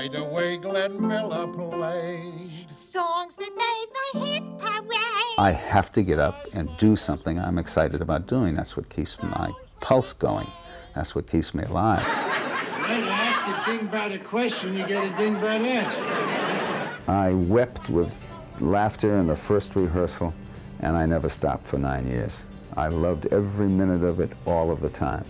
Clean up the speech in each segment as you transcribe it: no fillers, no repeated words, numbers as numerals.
by the way Glenn Miller played. Songs that made the hit parade. I have to get up and do something I'm excited about doing. That's what keeps my pulse going. That's what keeps me alive. When you ask a dingbat a question, you get a dingbat answer. I wept with laughter in the first rehearsal, and I never stopped for 9 years. I loved every minute of it, all of the time.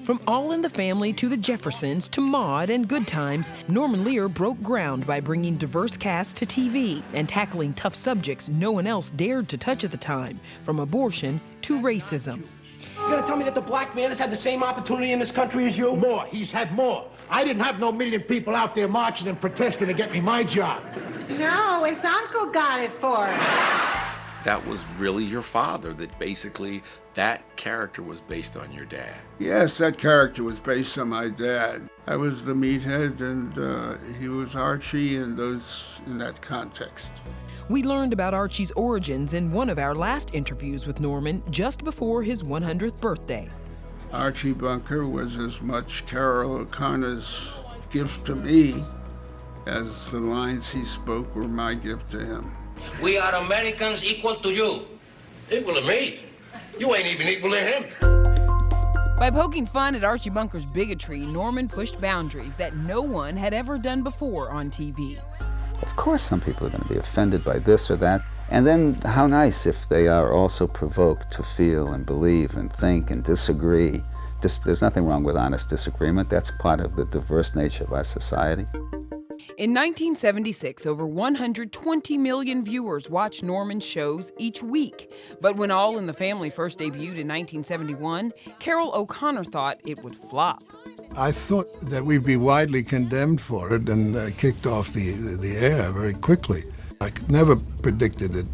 From All in the Family to the Jeffersons to Maude and Good Times, Norman Lear broke ground by bringing diverse casts to TV and tackling tough subjects no one else dared to touch at the time, from abortion to racism. You gonna tell me that the black man has had the same opportunity in this country as you? More. He's had more. I didn't have no million people out there marching and protesting to get me my job. No, his uncle got it for him. That was really your father, that basically that character was based on your dad. Yes, that character was based on my dad. I was the meathead, and he was Archie in that context. We learned about Archie's origins in one of our last interviews with Norman just before his 100th birthday. Archie Bunker was as much Carol O'Connor's gift to me as the lines he spoke were my gift to him. We are Americans equal to you. Equal to me? You ain't even equal to him. By poking fun at Archie Bunker's bigotry, Norman pushed boundaries that no one had ever done before on TV. Of course some people are going to be offended by this or that. And then how nice if they are also provoked to feel and believe and think and disagree. There's nothing wrong with honest disagreement. That's part of the diverse nature of our society. In 1976, over 120 million viewers watched Norman's shows each week. But when All in the Family first debuted in 1971, Carol O'Connor thought it would flop. I thought that we'd be widely condemned for it and kicked off the air very quickly. I never predicted it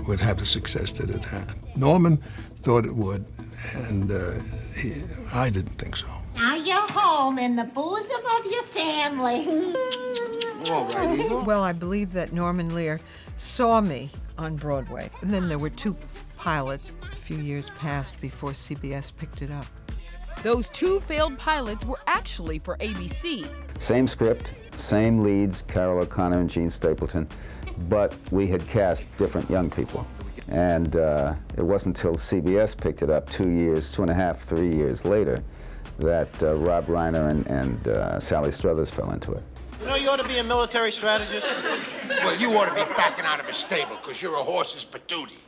would have the success that it had. Norman thought it would, and I didn't think so. Now you're home in the bosom of your family. All right, Eagle. Well, I believe that Norman Lear saw me on Broadway. And then there were 2 pilots a few years past before CBS picked it up. Those 2 failed pilots were actually for ABC. Same script, same leads, Carol O'Connor and Gene Stapleton, but we had cast different young people. And it wasn't until CBS picked it up 2.5, 3 years later that Rob Reiner and Sally Struthers fell into it. You know, you ought to be a military strategist. Well, you ought to be backing out of a stable because you're a horse's patootie.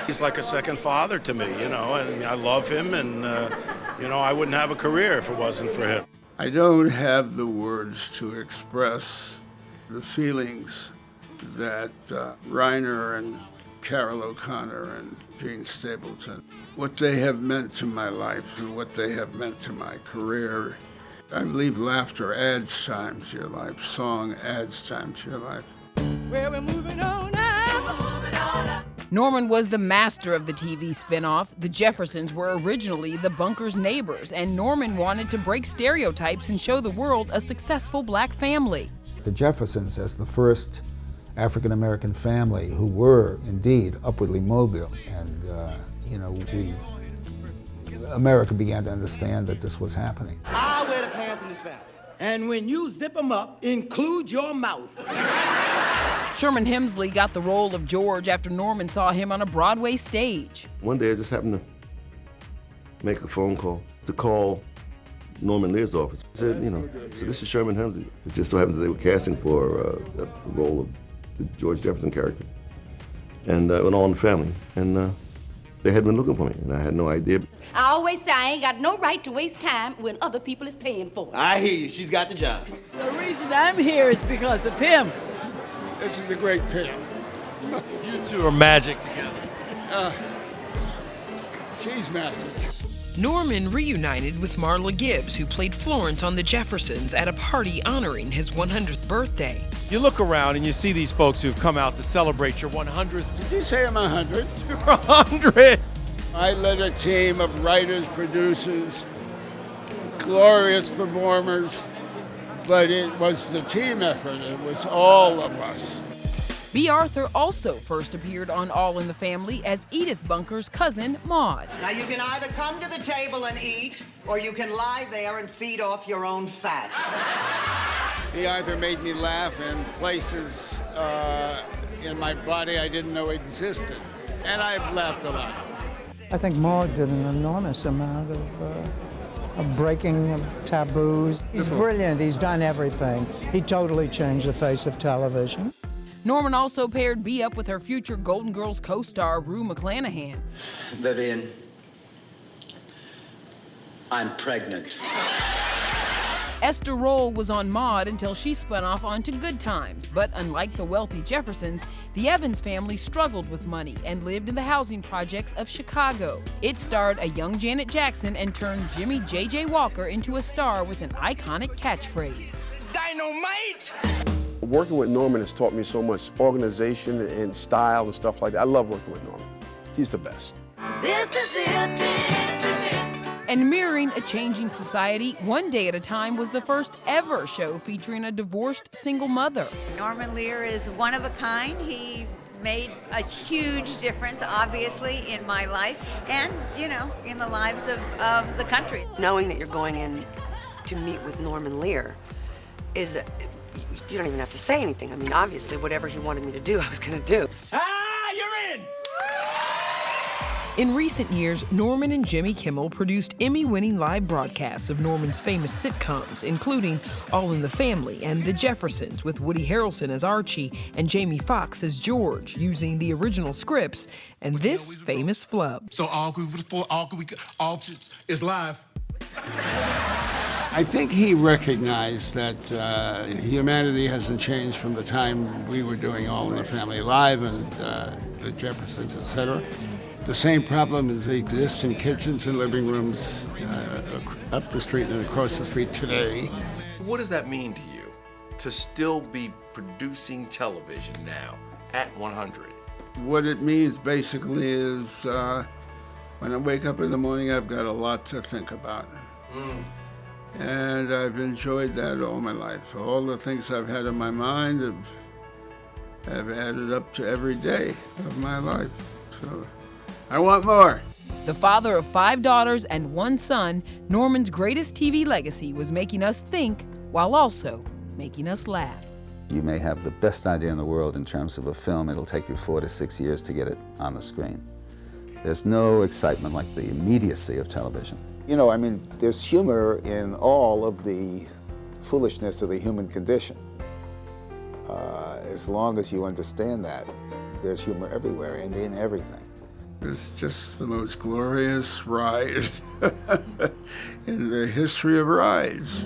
He's like a second father to me, and I love him, and, I wouldn't have a career if it wasn't for him. I don't have the words to express the feelings that Reiner and Carol O'Connor and Gene Stapleton, what they have meant to my life and what they have meant to my career. I believe laughter adds time to your life. Song adds time to your life. Well, we're moving on now. Norman was the master of the TV spinoff. The Jeffersons were originally the Bunker's neighbors, and Norman wanted to break stereotypes and show the world a successful black family. The Jeffersons as the first African-American family who were indeed upwardly mobile, and America began to understand that this was happening. I wear the pants in this family. And when you zip them up, include your mouth. Sherman Hemsley got the role of George after Norman saw him on a Broadway stage. One day I just happened to make a phone call to call Norman Lear's office. I said, so this is Sherman Hemsley. It just so happens that they were casting for the role of the George Jefferson character. And All in the Family. And they had been looking for me, and I had no idea. I always say I ain't got no right to waste time when other people is paying for it. I hear you. She's got the job. The reason I'm here is because of him. This is a great pick. You 2 are magic together. She's magic. Norman reunited with Marla Gibbs, who played Florence on The Jeffersons at a party honoring his 100th birthday. You look around and you see these folks who've come out to celebrate your 100th. Did you say I'm 100? You're 100! I led a team of writers, producers, glorious performers, but it was the team effort. It was all of us. B. Arthur also first appeared on All in the Family as Edith Bunker's cousin, Maude. Now you can either come to the table and eat, or you can lie there and feed off your own fat. He either made me laugh in places in my body I didn't know existed, and I've laughed a lot. I think Maude did an enormous amount of breaking of taboos. He's brilliant. He's done everything. He totally changed the face of television. Norman also paired Bea up with her future Golden Girls co-star Rue McClanahan. Vivian, I'm pregnant. Esther Roll was on Maude until she spun off onto Good Times. But unlike the wealthy Jeffersons, the Evans family struggled with money and lived in the housing projects of Chicago. It starred a young Janet Jackson and turned Jimmy J.J. Walker into a star with an iconic catchphrase. Dynamite! Working with Norman has taught me so much organization and style and stuff like that. I love working with Norman. He's the best. This is it, this is it. And mirroring a changing society, One Day at a Time was the first ever show featuring a divorced single mother. Norman Lear is one of a kind. He made a huge difference, obviously, in my life and, you know, in the lives of the country. Knowing that you're going in to meet with Norman Lear is, you don't even have to say anything. I mean, obviously, whatever he wanted me to do, I was going to do. Ah, you're in! In recent years, Norman and Jimmy Kimmel produced Emmy-winning live broadcasts of Norman's famous sitcoms, including All in the Family and The Jeffersons, with Woody Harrelson as Archie and Jamie Foxx as George, using the original scripts and this famous flub. So all is live. I think he recognized that humanity hasn't changed from the time we were doing All in the Family Live and The Jeffersons, etc. The same problems exist in kitchens and living rooms up the street and across the street today. What does that mean to you, to still be producing television now at 100? What it means basically is when I wake up in the morning, I've got a lot to think about. And I've enjoyed that all my life. All the things I've had in my mind have added up to every day of my life. So I want more. The father of 5 daughters and 1 son, Norman's greatest TV legacy was making us think while also making us laugh. You may have the best idea in the world in terms of a film. It'll take you 4 to 6 years to get it on the screen. There's no excitement like the immediacy of television. You know, I mean, there's humor in all of the foolishness of the human condition. As long as you understand that, there's humor everywhere and in everything. It's just the most glorious ride in the history of rides.